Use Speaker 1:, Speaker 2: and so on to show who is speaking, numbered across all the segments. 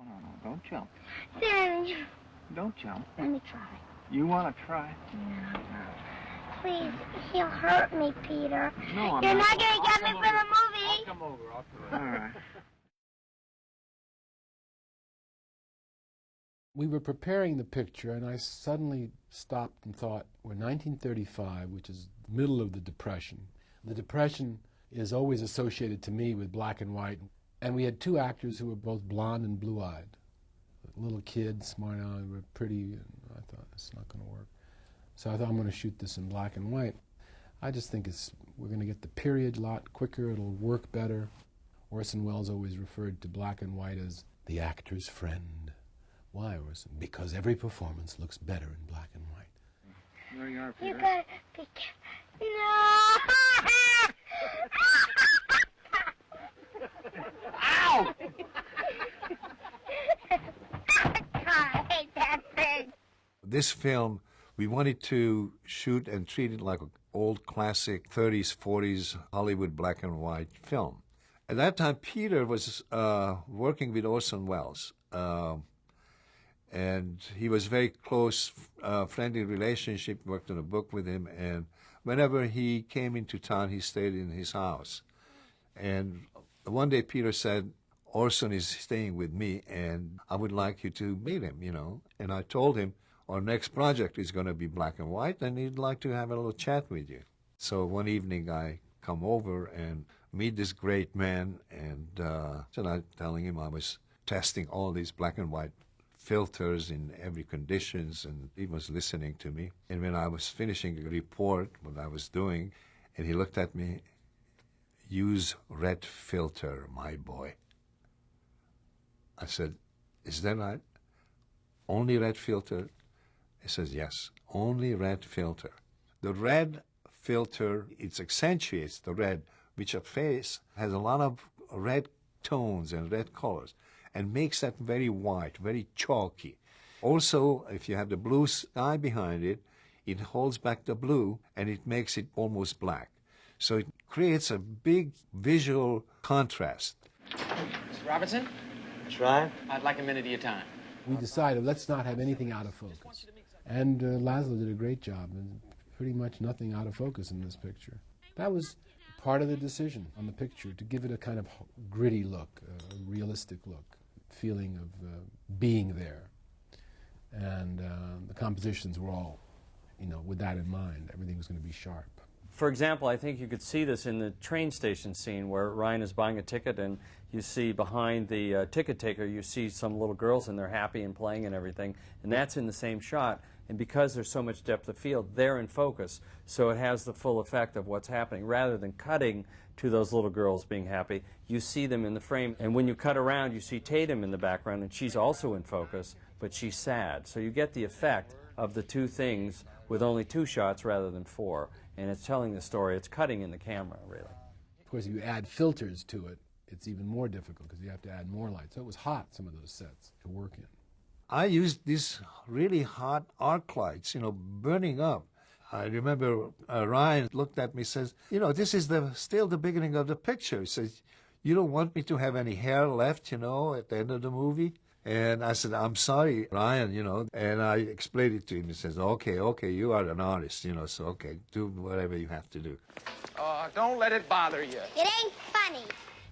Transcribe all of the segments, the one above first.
Speaker 1: No, don't jump.
Speaker 2: Then
Speaker 1: Don't jump.
Speaker 2: let me try.
Speaker 1: You want to try?
Speaker 2: No. Please, he'll hurt me, Peter.
Speaker 1: No, I'm
Speaker 2: You're
Speaker 1: not.
Speaker 2: not going to get me for the movie.
Speaker 3: I'll come over. I'll come over.
Speaker 1: All right.
Speaker 4: We were preparing the picture, and I suddenly stopped and thought, we're 1935, which is the middle of the Depression. The Depression is always associated to me with black and white, and we had two actors who were both blonde and blue-eyed. Little kids, smart-eyed, were pretty, and I thought, it's not going to work. So I thought, I'm going to shoot this in black and white. I just think we're going to get the period a lot quicker, it'll work better. Orson Welles always referred to black and white as the actor's friend. Why, Orson? Because every performance looks better in black and white.
Speaker 1: There you are, Peter.
Speaker 2: You gotta be No!
Speaker 1: Ow!
Speaker 2: I hate that thing.
Speaker 5: This film, we wanted to shoot and treat it like an old classic 30s, 40s Hollywood black and white film. At that time, Peter was working with Orson Welles. And he was very close, friendly relationship, worked on a book with him, and whenever he came into town, he stayed in his house. And one day Peter said, Orson is staying with me, and I would like you to meet him, you know. And I told him, our next project is going to be black and white, and he'd like to have a little chat with you. So one evening I come over and meet this great man, and so I'm telling him I was testing all these black and white filters in every conditions, and he was listening to me. And when I was finishing a report, what I was doing, and he looked at me, use red filter, my boy. I said, is that right? Only red filter? He says, yes, only red filter. The red filter, it accentuates the red, which a face has a lot of red tones and red colors, and makes that very white, very chalky. Also, if you have the blue sky behind it, it holds back the blue and it makes it almost black. So it creates a big visual contrast.
Speaker 3: Mr. Robertson?
Speaker 6: That's right.
Speaker 3: I'd like a minute of your time.
Speaker 4: We decided, let's not have anything out of focus. And Laszlo did a great job, and pretty much nothing out of focus in this picture. That was part of the decision on the picture, to give it a kind of gritty look, a realistic look, feeling of being there. And the compositions were all, with that in mind. Everything was going to be sharp.
Speaker 7: For example, I think you could see this in the train station scene where Ryan is buying a ticket, and you see behind the ticket taker, you see some little girls, and they're happy and playing and everything, and that's in the same shot. And because there's so much depth of field, they're in focus, so it has the full effect of what's happening. Rather than cutting to those little girls being happy, you see them in the frame, and when you cut around, you see Tatum in the background, and she's also in focus, but she's sad. So you get the effect of the two things with only 2 shots rather than 4. And it's telling the story. It's cutting in the camera, really.
Speaker 4: Of course, if you add filters to it, it's even more difficult because you have to add more light. So it was hot, some of those sets, to work in.
Speaker 5: I used these really hot arc lights, burning up. I remember Ryan looked at me and says, this is still the beginning of the picture. He says, you don't want me to have any hair left, at the end of the movie? And I said, I'm sorry, Ryan, and I explained it to him. He says, okay, you are an artist, so okay, do whatever you have to do.
Speaker 3: Don't let it bother you.
Speaker 2: It ain't funny.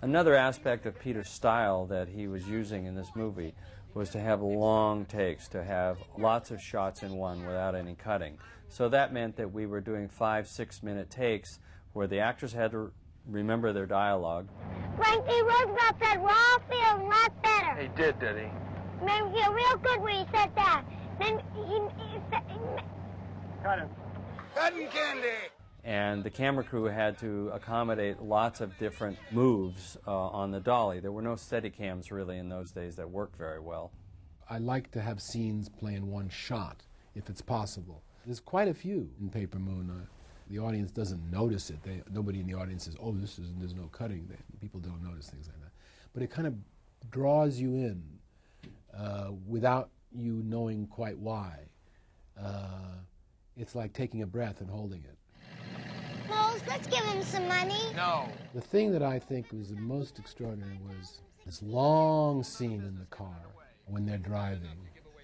Speaker 7: Another aspect of Peter's style that he was using in this movie was to have long takes, to have lots of shots in one without any cutting. So that meant that we were doing 5-6-minute takes where the actors had to remember their dialogue.
Speaker 2: Frankie Roosevelt said we're all feeling a lot better.
Speaker 3: He did he?
Speaker 2: Made me feel real good when he said that. Then he said...
Speaker 3: Cut him.
Speaker 6: Cotton candy!
Speaker 7: And the camera crew had to accommodate lots of different moves on the dolly. There were no Steadicams really in those days that worked very well.
Speaker 4: I like to have scenes play in one shot, if it's possible. There's quite a few in Paper Moon. The audience doesn't notice it. Nobody in the audience says, oh, there's no cutting. People don't notice things like that. But it kind of draws you in without you knowing quite why. It's like taking a breath and holding it.
Speaker 2: Moles, let's give him some money.
Speaker 3: No.
Speaker 4: The thing that I think was the most extraordinary was this long scene in the car when they're driving.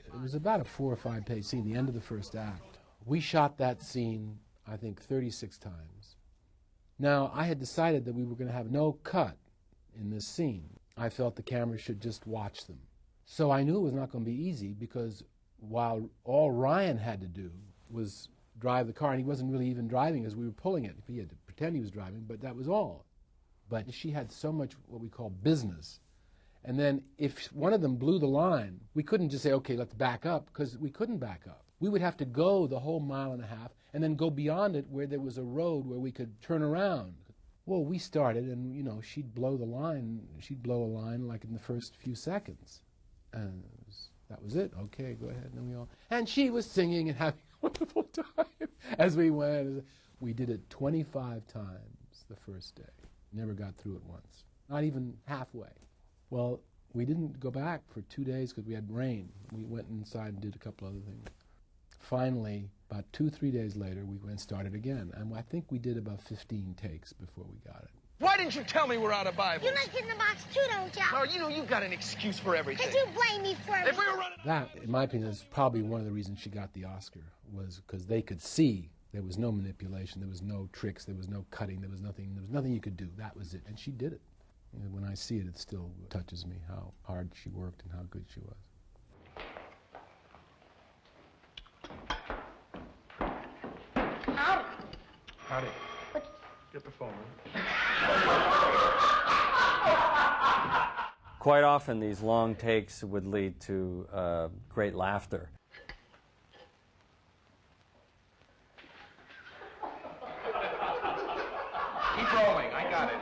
Speaker 4: It was about a 4 or 5 page scene, the end of the first act. We shot that scene, I think, 36 times. Now, I had decided that we were going to have no cut in this scene. I felt the camera should just watch them. So I knew it was not going to be easy, because while all Ryan had to do was drive the car, and he wasn't really even driving as we were pulling it. He had to pretend he was driving, but that was all. But she had so much what we call business. And then if one of them blew the line, we couldn't just say, okay, let's back up, because we couldn't back up. We would have to go the whole 1.5 miles and then go beyond it where there was a road where we could turn around. Well, we started, and, you know, she'd blow the line. She'd blow a line like in the first few seconds. And that was it. Okay, go ahead. And then we all, and she was singing and having a wonderful time as we went. We did it 25 times the first day. Never got through it once, not even halfway. Well, we didn't go back for 2 days because we had rain. We went inside and did a couple other things. Finally, about 2-3 days later, we went and started again. And I think we did about 15 takes before we got it.
Speaker 6: Why didn't you tell me we're out of Bibles?
Speaker 2: You like it in the box too, don't you?
Speaker 6: Oh, you know you've got an excuse for everything.
Speaker 2: Because you blame me for
Speaker 6: If
Speaker 2: everything.
Speaker 6: we were running...
Speaker 4: That, in my opinion, is probably one of the reasons she got the Oscar, was because they could see there was no manipulation, there was no tricks, there was no cutting, there was nothing you could do. That was it, and she did it. And when I see it, it still touches me how hard she worked and how good she was.
Speaker 2: Howdy.
Speaker 6: Howdy. Get the phone.
Speaker 7: Quite often, these long takes would lead to great laughter.
Speaker 6: Keep rolling. I got it.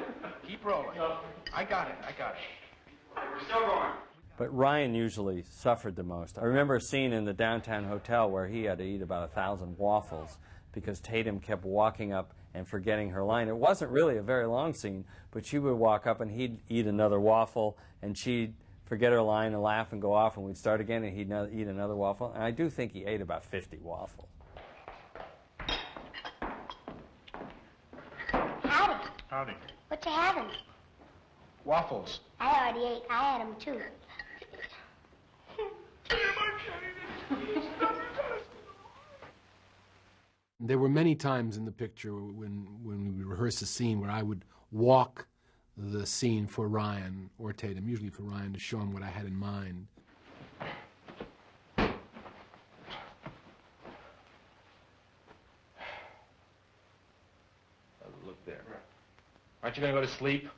Speaker 6: Keep rolling. I got it. We're still going.
Speaker 7: But Ryan usually suffered the most. I remember a scene in the downtown hotel where he had to eat about 1,000 waffles because Tatum kept walking up and forgetting her line. It wasn't really a very long scene, but she would walk up and he'd eat another waffle, and she'd forget her line and laugh and go off, and we'd start again, and he'd eat another waffle. And I do think he ate about 50 waffles.
Speaker 2: Howdy.
Speaker 6: Howdy.
Speaker 2: What you having?
Speaker 6: Waffles.
Speaker 2: I already ate. I had them too.
Speaker 4: There were many times in the picture when we rehearsed a scene where I would walk the scene for Ryan or Tatum, usually for Ryan, to show him what I had in mind.
Speaker 6: Look there. Aren't you going to go to sleep?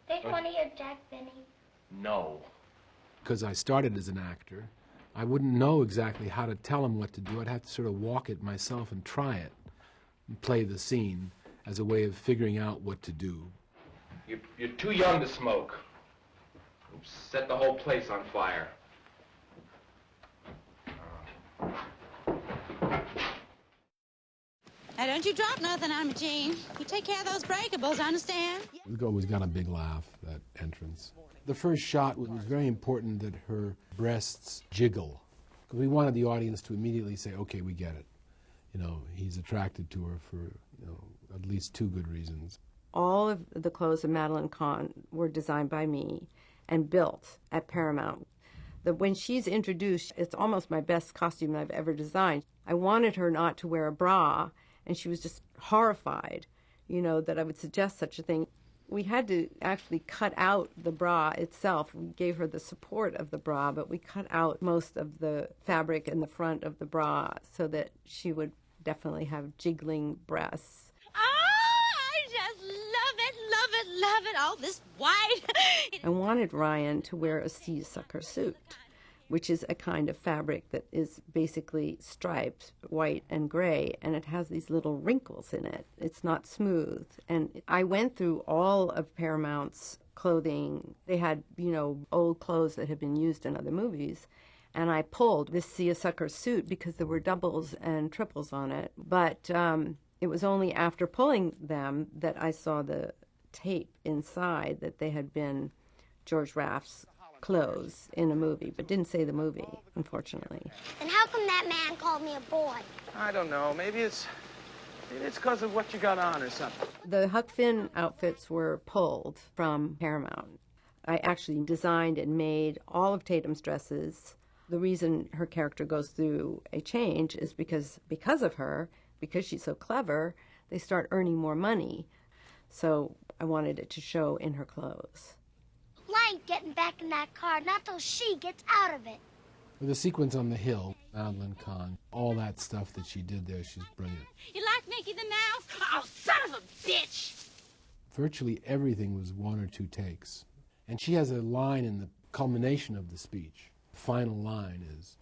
Speaker 2: Don't you want to hear Jack Benny?
Speaker 6: No.
Speaker 4: Because I started as an actor, I wouldn't know exactly how to tell him what to do. I'd have to sort of walk it myself and try it and play the scene as a way of figuring out what to do.
Speaker 6: You're too young to smoke. You'll set the whole place on fire.
Speaker 8: Now, don't you drop nothing on me, Gene. You take care of those breakables, understand?
Speaker 4: We always got a big laugh, that entrance. The first shot was very important that her breasts jiggle, because we wanted the audience to immediately say, okay, we get it. You know, he's attracted to her for, you know, at least 2 good reasons.
Speaker 9: All of the clothes of Madeline Kahn were designed by me and built at Paramount. When she's introduced, it's almost my best costume I've ever designed. I wanted her not to wear a bra, and she was just horrified, you know, that I would suggest such a thing. We had to actually cut out the bra itself. We gave her the support of the bra, but we cut out most of the fabric in the front of the bra so that she would definitely have jiggling breasts.
Speaker 8: I just love it, all this white.
Speaker 9: I wanted Ryan to wear a seersucker suit, which is a kind of fabric that is basically striped, white and gray, and it has these little wrinkles in it. It's not smooth. And I went through all of Paramount's clothing. They had, you know, old clothes that had been used in other movies. And I pulled this seersucker suit because there were doubles and triples on it. But it was only after pulling them that I saw the tape inside that they had been George Raft's clothes in a movie, but didn't say the movie, unfortunately.
Speaker 2: And how come that man called me a boy?
Speaker 6: I don't know. Maybe it's because of what you got on or something.
Speaker 9: The Huck Finn outfits were pulled from Paramount. I actually designed and made all of Tatum's dresses. The reason her character goes through a change is because of her, because she's so clever, they start earning more money. So I wanted it to show in her clothes.
Speaker 2: I ain't getting back in that car, not till she gets out of it.
Speaker 4: The sequence on the hill, Madeline Kahn, all that stuff that she did there, she's brilliant.
Speaker 8: You like Mickey the Mouse? Oh, son of a bitch!
Speaker 4: Virtually everything was one or two takes. And she has a line in the culmination of the speech. The final line is,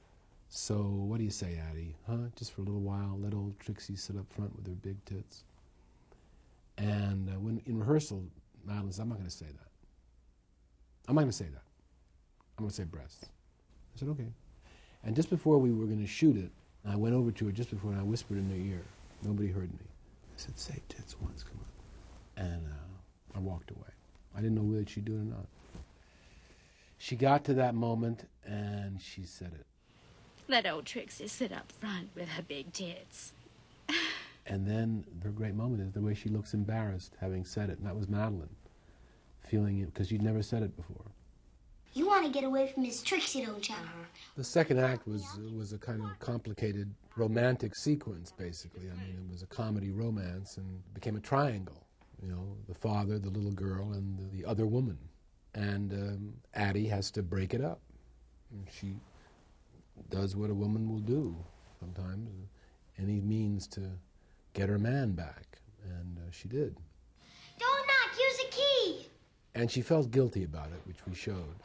Speaker 4: "So what do you say, Addie? Huh? Just for a little while, let old Trixie sit up front with her big tits." And when in rehearsal, Madeline said, "I'm not going to say that. I'm not going to say that. I'm going to say breasts." I said, "Okay." And just before we were going to shoot it, I went over to her just before and I whispered in her ear. Nobody heard me. I said, "Say tits once, come on." And I walked away. I didn't know whether she'd do it or not. She got to that moment and she said it.
Speaker 8: Let old Trixie sit up front with her big tits.
Speaker 4: And then her great moment is the way she looks embarrassed having said it. And that was Madeline, feeling it, because she'd never said it before.
Speaker 2: You want to get away from Miss Trixie, don't you?
Speaker 4: The second act was a kind of complicated romantic sequence, basically. I mean, it was a comedy romance and became a triangle. You know, the father, the little girl, and the other woman. And Addie has to break it up. And she does what a woman will do sometimes, any means to get her man back. And she did.
Speaker 2: Don't knock, use a key.
Speaker 4: And she felt guilty about it, which we showed.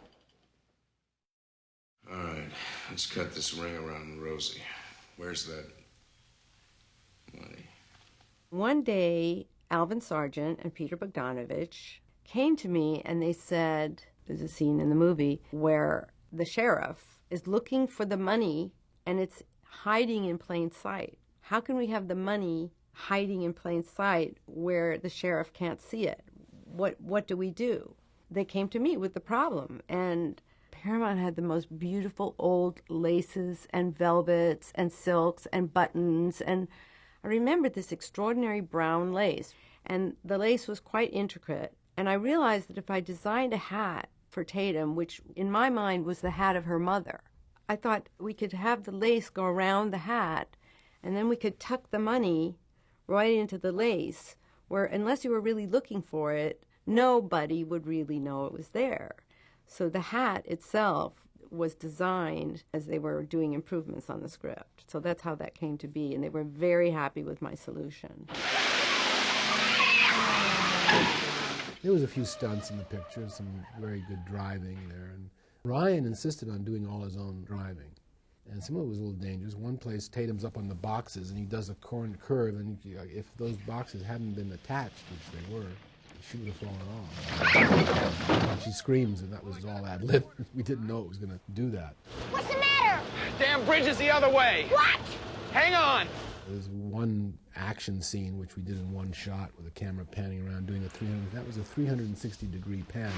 Speaker 6: All right, let's cut this ring around Rosie. Where's that money?
Speaker 9: One day, Alvin Sargent and Peter Bogdanovich came to me and they said, there's a scene in the movie where the sheriff is looking for the money and it's hiding in plain sight. How can we have the money hiding in plain sight where the sheriff can't see it? What do we do? They came to me with the problem, and Paramount had the most beautiful old laces and velvets and silks and buttons, and I remembered this extraordinary brown lace, and the lace was quite intricate, and I realized that if I designed a hat for Tatum, which in my mind was the hat of her mother, I thought we could have the lace go around the hat, and then we could tuck the money right into the lace, where unless you were really looking for it, nobody would really know it was there. So the hat itself was designed as they were doing improvements on the script. So that's how that came to be, and they were very happy with my solution.
Speaker 4: There was a few stunts in the picture, some very good driving there. And Ryan insisted on doing all his own driving. And some of it was a little dangerous. One place, Tatum's up on the boxes, and he does a curve, and if those boxes hadn't been attached, which they were, she would have fallen off. And she screams, and that was all ad lib. We didn't know it was going to do that.
Speaker 2: What's the matter?
Speaker 3: Damn bridge is the other way.
Speaker 2: What?
Speaker 3: Hang on.
Speaker 4: There's one action scene which we did in one shot with the camera panning around doing that was a 360-degree pan.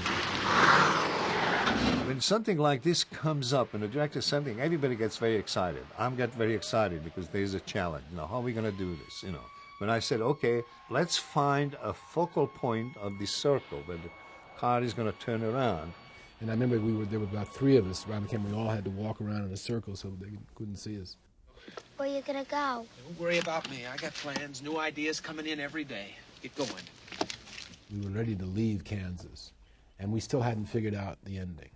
Speaker 5: When something like this comes up and the director says something, everybody gets very excited. I'm get very excited because there's a challenge. You know, how are we going to do this? You know, when I said, okay, let's find a focal point of the circle where the car is going to turn around.
Speaker 4: And I remember there were about three of us around the camera. We all had to walk around in a circle so they couldn't see us.
Speaker 2: Where you gonna go?
Speaker 3: Don't worry about me. I got plans, new ideas coming in every day. Get going.
Speaker 4: We were ready to leave Kansas, and we still hadn't figured out the ending.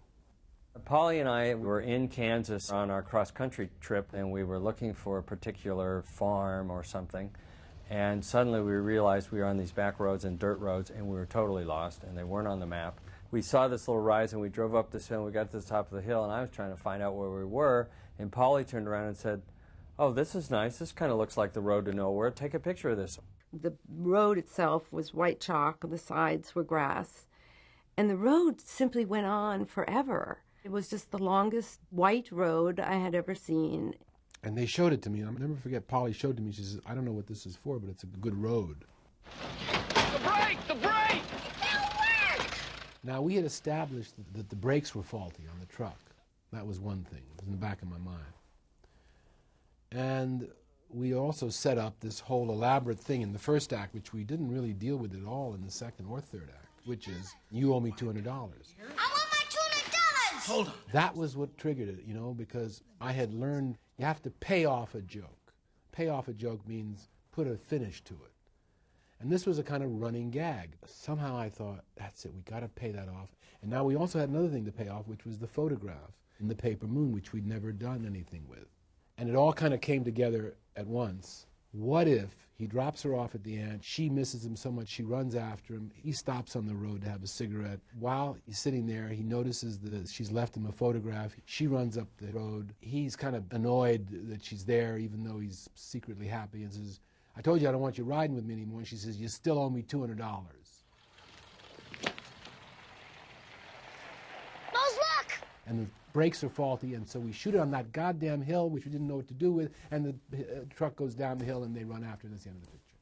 Speaker 7: Polly and I were in Kansas on our cross-country trip, and we were looking for a particular farm or something, and suddenly we realized we were on these back roads and dirt roads, and we were totally lost, and they weren't on the map. We saw this little rise, and we drove up this hill, and we got to the top of the hill, and I was trying to find out where we were, and Polly turned around and said, "Oh, this is nice. This kind of looks like the road to nowhere. Take a picture of this."
Speaker 9: The road itself was white chalk, the sides were grass, and the road simply went on forever. It was just the longest white road I had ever seen.
Speaker 4: And they showed it to me. I'll never forget, Polly showed it to me. She says, "I don't know what this is for, but it's a good road."
Speaker 3: The brake! The brake!
Speaker 4: Now, we had established that the brakes were faulty on the truck. That was one thing. It was in the back of my mind. And we also set up this whole elaborate thing in the first act, which we didn't really deal with at all in the second or third act, which is, you owe me $200.
Speaker 2: I love
Speaker 3: Hold on.
Speaker 4: That was what triggered it, you know, because I had learned you have to pay off a joke. Pay off a joke means put a finish to it. And this was a kind of running gag. Somehow I thought, that's it, we got to pay that off. And now we also had another thing to pay off, which was the photograph in the paper moon, which we'd never done anything with. And it all kind of came together at once. What if he drops her off at the end, she misses him so much she runs after him, he stops on the road to have a cigarette. While he's sitting there, he notices that she's left him a photograph. She runs up the road. He's kind of annoyed that she's there, even though he's secretly happy, and says, I told you I don't want you riding with me anymore. And she says, you still owe me $200. And the brakes are faulty, and so we shoot it on that goddamn hill, which we didn't know what to do with, and the truck goes down the hill, and they run after it. That's the end of the picture.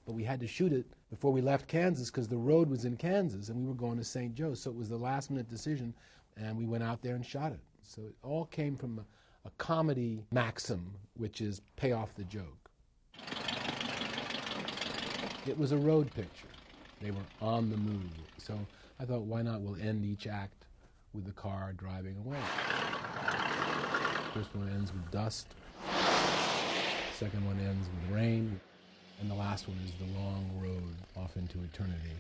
Speaker 4: But we had to shoot it before we left Kansas because the road was in Kansas, and we were going to St. Joe, so it was the last-minute decision, and we went out there and shot it. So it all came from a comedy maxim, which is pay off the joke. It was a road picture. They were on the move. So I thought, why not? We'll end each act with the car driving away. First one ends with dust. Second one ends with rain. And the last one is the long road off into eternity.